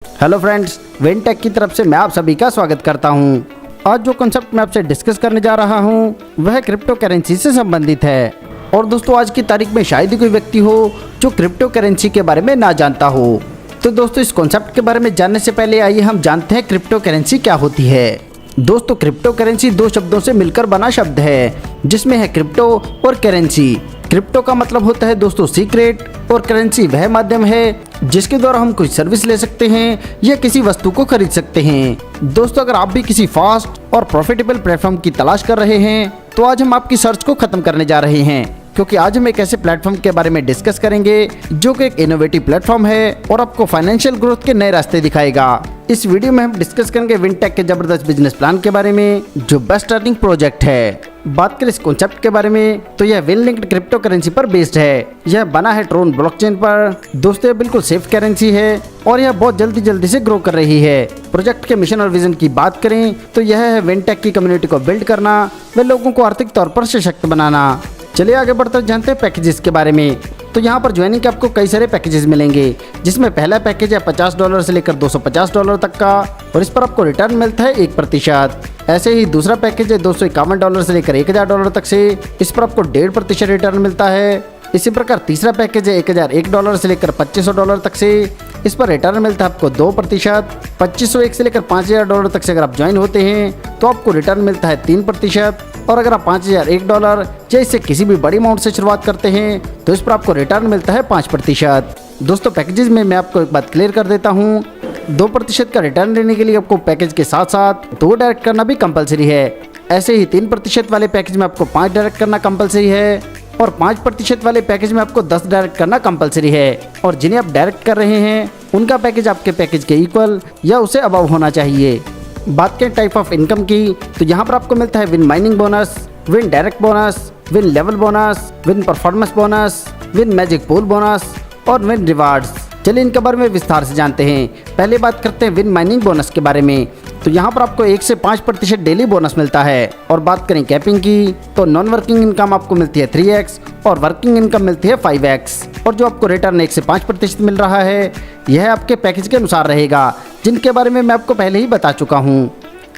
Hello friends, विनटेक की तरफ से मैं आप सभी का स्वागत करता हूं। आज जो कॉन्सेप्ट मैं आपसे डिस्कस करने जा रहा हूं वह क्रिप्टो करेंसी से संबंधित है। और दोस्तों, आज की तारीख में शायद ही कोई व्यक्ति हो जो क्रिप्टो करेंसी के बारे में ना जानता हो। तो दोस्तों, इस कॉन्सेप्ट के बारे में जानने से पहले आइए हम जानते हैं क्रिप्टो करेंसी क्या होती है। दोस्तों, क्रिप्टो करेंसी दो शब्दों से मिलकर बना शब्द है, जिसमें है क्रिप्टो और करेंसी। क्रिप्टो का मतलब होता है दोस्तों सीक्रेट, और करेंसी वह माध्यम है जिसके द्वारा हम कोई सर्विस ले सकते हैं या किसी वस्तु को खरीद सकते हैं। दोस्तों, अगर आप भी किसी फास्ट और प्रॉफिटेबल प्लेटफॉर्म की तलाश कर रहे हैं तो आज हम आपकी सर्च को खत्म करने जा रहे हैं, क्योंकि आज हम एक ऐसे प्लेटफॉर्म के बारे में डिस्कस करेंगे जो कि एक इनोवेटिव प्लेटफॉर्म है और आपको फाइनेंशियल ग्रोथ के नए रास्ते दिखाएगा। इस वीडियो में हम डिस्कस करेंगे विनटेक के जबरदस्त बिजनेस प्लान के बारे में, जो बेस्ट अर्निंग प्रोजेक्ट है। बात करें इस कॉन्सेप्ट के बारे में तो यह विनलिंक्ड क्रिप्टो करेंसी पर बेस्ड है। यह बना है ट्रोन ब्लॉकचेन पर। दोस्तों, यह बिल्कुल सेफ करेंसी है और यह बहुत जल्दी से ग्रो कर रही है। प्रोजेक्ट के मिशन और विजन की बात करें तो यह है विनटेक की कम्युनिटी को बिल्ड करना व लोगों को आर्थिक तौर पर सशक्त बनाना। चलिए आगे बढ़कर जानते हैं पैकेजेस के बारे में। तो यहाँ पर ज्वाइनिंग के आपको कई सारे पैकेजेस मिलेंगे, जिसमें पहला पैकेज है $50 से लेकर $250 तक का, और इस पर आपको रिटर्न मिलता है 1%। ऐसे ही दूसरा पैकेज है $251 से लेकर $1000 तक से, इस पर आपको 1.5% रिटर्न मिलता है। इसी प्रकार तीसरा पैकेज है $1001 से लेकर $2500 तक से, इस पर रिटर्न मिलता है आपको 2%। $2501 से लेकर $5000 तक से अगर आप ज्वाइन होते हैं तो आपको रिटर्न मिलता है 3%। और अगर आप $5001 या इससे किसी भी बड़ी अमाउंट से शुरुआत करते हैं तो इस पर आपको रिटर्न मिलता है 5%। दोस्तों, पैकेजेस में मैं आपको एक बात क्लियर कर देता हूँ, 2% का रिटर्न लेने के लिए आपको पैकेज के साथ साथ 2 डायरेक्ट करना भी कंपलसरी है। ऐसे ही 3% वाले पैकेज में आपको 5 डायरेक्ट करना कंपलसरी है, और 5% वाले पैकेज में आपको 10 डायरेक्ट करना कंपलसरी है। और जिन्हें आप डायरेक्ट कर रहे हैं उनका पैकेज आपके पैकेज के इक्वल या उससे अबव होना चाहिए। बात करें टाइप ऑफ इनकम की तो यहाँ पर आपको मिलता है win mining bonus, win direct bonus, win level bonus, win performance bonus, win magic pool bonus और विन रिवार्ड्स। चलिए इनके बारे में विस्तार से जानते हैं। पहले बात करते हैं विन माइनिंग बोनस के बारे में। तो यहाँ पर आपको 1 से 5% डेली बोनस मिलता है। और बात करें कैपिंग की तो नॉन वर्किंग इनकम आपको मिलती है 3x और वर्किंग इनकम मिलती है 5x। और जो आपको रिटर्न 1 से 5% मिल रहा है यह आपके पैकेज के अनुसार रहेगा, जिनके बारे में मैं आपको पहले ही बता चुका हूँ।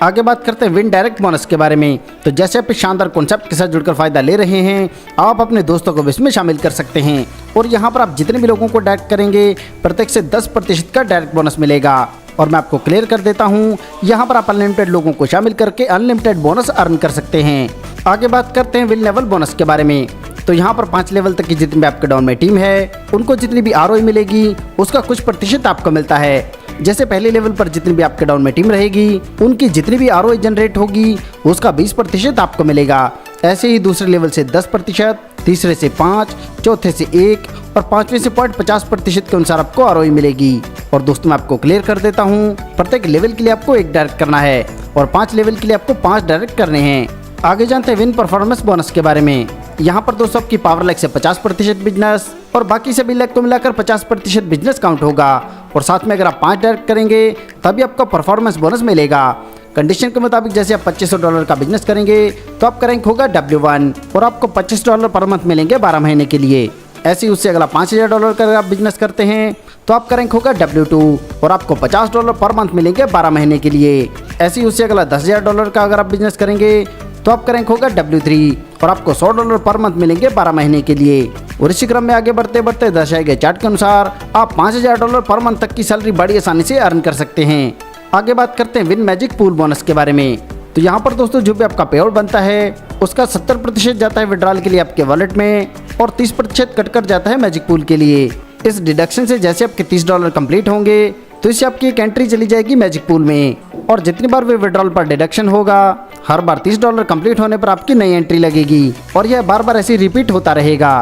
आगे बात करते हैं विन डायरेक्ट बोनस के बारे में। तो जैसे आप इस शानदार कॉन्सेप्ट के साथ जुड़कर फायदा ले रहे हैं, आप अपने दोस्तों को भी इसमें शामिल कर सकते हैं। और यहाँ पर आप जितने भी लोगों को डायरेक्ट करेंगे प्रत्येक से 10% का डायरेक्ट बोनस मिलेगा। और मैं आपको क्लियर कर देता हूँ, यहाँ पर आप अनलिमिटेड लोगों को शामिल करके अनलिमिटेड बोनस अर्न कर सकते हैं। आगे बात करते हैं विन लेवल बोनस के बारे में। तो यहाँ पर 5 लेवल तक की जितनी भी आपके डाउन में टीम है उनको जितनी भी ROI मिलेगी उसका कुछ प्रतिशत आपको मिलता है। जैसे पहले लेवल पर जितनी भी आपके डाउन में टीम रहेगी उनकी जितनी भी ROI जनरेट होगी उसका 20% आपको मिलेगा। ऐसे ही दूसरे लेवल से 10%, तीसरे से 5%, चौथे से 1% और 5वें से 0.50% के अनुसार आपको ROI मिलेगी। और दोस्तों, मैं आपको क्लियर कर देता हूँ, प्रत्येक लेवल के लिए आपको 1 डायरेक्ट करना है और 5 लेवल के लिए आपको 5 डायरेक्ट करने हैं। आगे जानते हैं विन परफॉर्मेंस बोनस के बारे में। यहाँ पर दोस्तों आपकी पावर लैक से 50% बिजनेस और बाकी सभी लैक को मिलाकर 50% बिजनेस काउंट होगा। और साथ में अगर आप 5 डायरेक्ट करेंगे तभी आपको परफॉर्मेंस बोनस मिलेगा। कंडीशन के मुताबिक जैसे आप $2500 का बिजनेस करेंगे तो आपका रैंक होगा W1 और आपको $25 पर मंथ मिलेंगे 12 महीने के लिए। ऐसे ही उससे अगला $5000 का आप बिजनेस करते हैं तो आपका रैंक होगा W2 और आपको $50 पर मंथ मिलेंगे 12 महीने के लिए। ऐसे ही उससे अगला $10000 का अगर आप बिजनेस करेंगे तो आपका रैंक होगा W3 और आपको $100 पर मंथ मिलेंगे 12 महीने के लिए। और इसी क्रम में आगे बढ़ते बढ़ते दर्शाए गए चार्ट के अनुसार आप $5000 पर मंथ तक की सैलरी बड़ी आसानी से अर्न कर सकते हैं। आगे बात करते हैं विन मैजिक पूल बोनस के बारे में। तो यहाँ पर दोस्तों जो भी आपका पे आउट बनता है उसका 70% जाता है विड्रॉल के लिए आपके वॉलेट में और 30% कट कर जाता है मैजिक पूल के लिए। इस डिडक्शन से जैसे आपके $30 कंप्लीट होंगे तो इससे आपकी एक एंट्री चली जाएगी मैजिक पूल में, और जितनी बार वे विड्रॉल पर डिडक्शन होगा हर बार $30 कंप्लीट होने पर आपकी नई एंट्री लगेगी और यह बार बार ऐसे रिपीट होता रहेगा।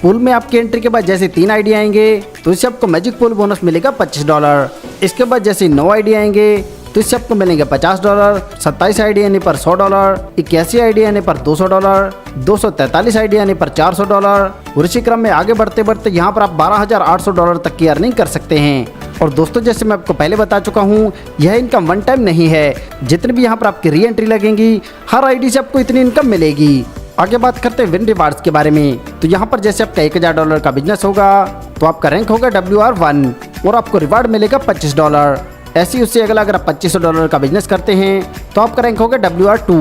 पूल में आपकी एंट्री के बाद जैसे 3 ID आएंगे तो इससे आपको मैजिक पूल बोनस मिलेगा $25। इसके बाद जैसे 9 ID आएंगे तो इससे आपको मिलेंगे $50, 27 ID आने पर $100, 81 ID आने पर $200, 243 ID आने पर $400। और इसी क्रम में आगे बढ़ते बढ़ते यहाँ पर आप $12,800 तक की अर्निंग कर सकते हैं। और दोस्तों, जैसे मैं आपको पहले बता चुका हूँ, यह इनकम वन टाइम नहीं है। जितनी भी यहाँ पर आपकी री एंट्री लगेंगी हर ID से आपको इतनी इनकम मिलेगी। आगे बात करते हैं विन रिवार्ड्स के बारे में। तो यहाँ पर जैसे आपका $1000 का बिजनेस होगा तो आपका रैंक होगा WR1 और आपको रिवार्ड मिलेगा $25। ऐसे ही उससे अगला अगर आप $2500 का बिजनेस करते हैं तो आपका रैंक होगा WR2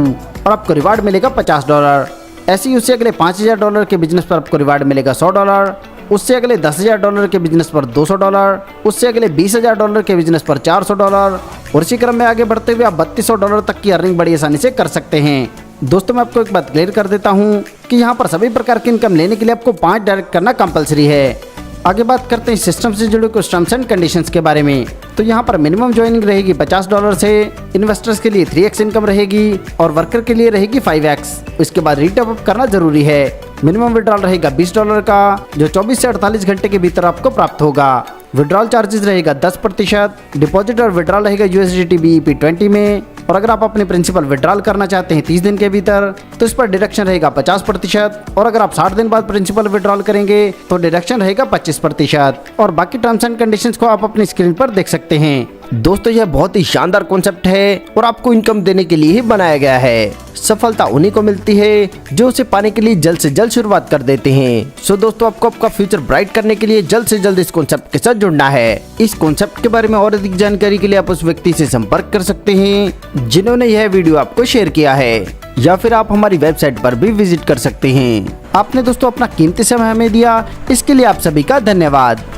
और आपको रिवार्ड मिलेगा $50। ऐसे ही उससे अगले $5000 के बिजनेस पर आपको रिवार्ड मिलेगा $100। उससे अगले $10,000 के बिजनेस पर $200, उससे अगले $20,000 के बिजनेस पर $400 और इसी क्रम में आगे बढ़ते हुए आप $3200 तक की अर्निंग बड़ी आसानी से कर सकते हैं। दोस्तों मैं आपको एक बात क्लियर कर देता हूँ कि यहाँ पर सभी प्रकार की इनकम लेने के लिए आपको 5 डायरेक्ट करना कंपलसरी है। आगे बात करते हैं सिस्टम से जुड़े कुछ टर्म्स एंड कंडीशंस के बारे में। तो यहाँ पर मिनिमम ज्वाइनिंग रहेगी $50 से, इन्वेस्टर्स के लिए 3x इनकम रहेगी और वर्कर के लिए रहेगी 5x। इसके बाद रीटॉप अप करना जरूरी है। मिनिमम विड्रॉल रहेगा $20 का जो 24 से 48 घंटे के भीतर आपको प्राप्त होगा। विड्रॉल चार्जेस रहेगा 10%। डिपॉजिट और विड्रॉल रहेगा USDT BEP 20 में और अगर आप अपने प्रिंसिपल विड्रॉल करना चाहते हैं 30 दिन के भीतर तो इस पर डिडक्शन रहेगा 50% और अगर आप 60 दिन बाद प्रिंसिपल विड्रॉल करेंगे तो डिडक्शन रहेगा 25% और बाकी टर्म्स एंड कंडीशंस को आप अपनी स्क्रीन पर देख सकते हैं। दोस्तों यह बहुत ही शानदार कॉन्सेप्ट है और आपको इनकम देने के लिए ही बनाया गया है। सफलता उन्हीं को मिलती है जो उसे पाने के लिए जल्द से जल्द शुरुआत कर देते हैं। सो दोस्तों आपको आपका फ्यूचर ब्राइट करने के लिए जल्द से जल्द इस कॉन्सेप्ट के साथ जुड़ना है। इस कॉन्सेप्ट के बारे में और अधिक जानकारी के लिए आप उस व्यक्ति से संपर्क कर सकते हैं जिन्होंने यह वीडियो आपको शेयर किया है या फिर आप हमारी वेबसाइट पर भी विजिट कर सकते हैं। आपने दोस्तों अपना कीमती समय हमें दिया, इसके लिए आप सभी का धन्यवाद।